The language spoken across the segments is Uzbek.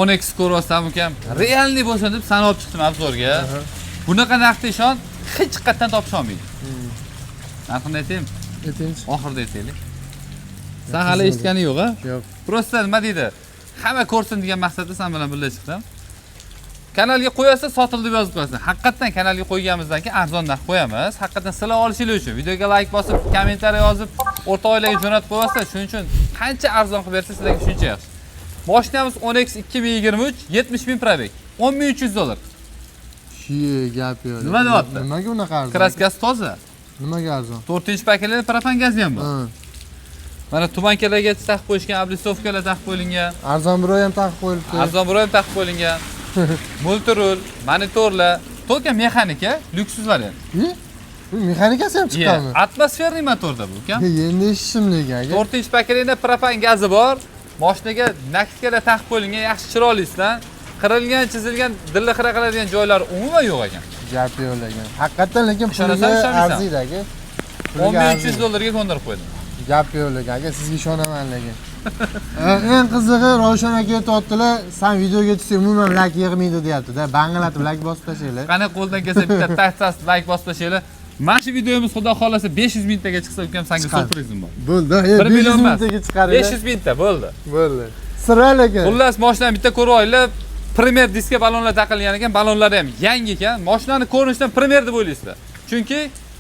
10x ko'ryapsam ukam. Realniy bo'lsin deb sana olib chiqdim obzorga. Bunaqa narxda ishon hech qayerdan topisha olmaydi. Narxini aytaymi? Aytingchi. Oxirida aytaylik. Sen hali eshitganing yo'q-a? Yo'q. Prosta nima deydi? Hamma ko'rsin degan maqsadda sen bilan birga chiqdim. Kanalga qo'yasa sotildi deb yozib qo'yasan. Haqiqatan kanalga qo'yganimizdan keyin arzon narx qo'yamiz. Haqiqatan sizlar olishingiz uchun videoga like bosib, kommentariy yozib, o'rta oilaga jo'natib qo'yasa, shuning uchun qancha arzon qilib bersa sizlarga shuncha yaxshi. Mashinamiz 10x 2023 70.000 probeg. $10.300. Gap yo'q. Nima deyapti? Nimaga unaqa arzon? Kraskasi toza. Nimaga arzon? 4-paketli propan gazi ham bor. Mana tumankalarga taqib qo'yishgan, oblisovkalar taqib qo'yilgan. Arzon biro ham taqib qo'yilibdi. Arzon biro ham taqib qo'yilgan. Multirul, monitorlar, to'ka mexanika, lyuksus variant. Bu mexanikasi ham chiqqanmi? Atmosferniy motorda bu ukam. Endi eshitishim lekin aka. 4-paketli propan gazi bor. Mashinaga nakitkalar taqib qo'yilgan, yaxshi chiroylisdan. Qirilgan, chizilgan, dilla xira qiladigan joylari umuman yo'q ekan. Gap yo'q lekin. Haqiqatan lekin Ishonasan, puliga ishonmaysan. arziydi aka. $10.300 ga ko'ndirib qo'ydim. Gap yo'q lekin aka, sizga ishonaman lekin. Eng qizig'i Ravshan aka aytayaptilar, sen videoga tushsang umuman like yig'maydi deyapti-da. Banglatib like bosib tashlaylar. Qani qo'ldan kelsa bitta tas like bosib tashlaylar. Mana shu videomiz xudo xolasa 500 mingtaga chiqsa ukam senga surprizim bor. Bo'ldi. 1 million mingtaga chiqaringlar. 500 mingta bo'ldi. Bo'ldi. Sira lekin. Xullas mashinani bitta ko'rib olinglar. Primer diskga ballonlar taqilgan ekan, ballonlari ham yangi ekan. Mashinani ko'rinishidan primer deb o'ylaysizlar. Chunki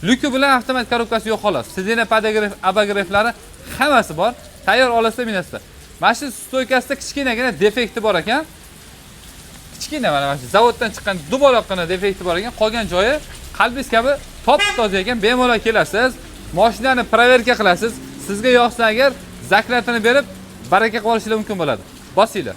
lyuki bilan avtomat korobkasi yo'q xolos. Sidena podograf, abograflari hammasi bor. Tayyor olasizlar, minasizlar. Mana shu stoykasida kichkinagina defekti bor ekan. Kichkina mana shu zavoddan chiqqan duboloqqina defekti bor ekan. Qolgan joyi qalbingiz kabi top-toza ekan. Bemalol kelasiz, mashinani proverka qilasiz. Sizga yoqsa agar zaklatini berib baraka qilishingiz mumkin bo'ladi. Bosinglar.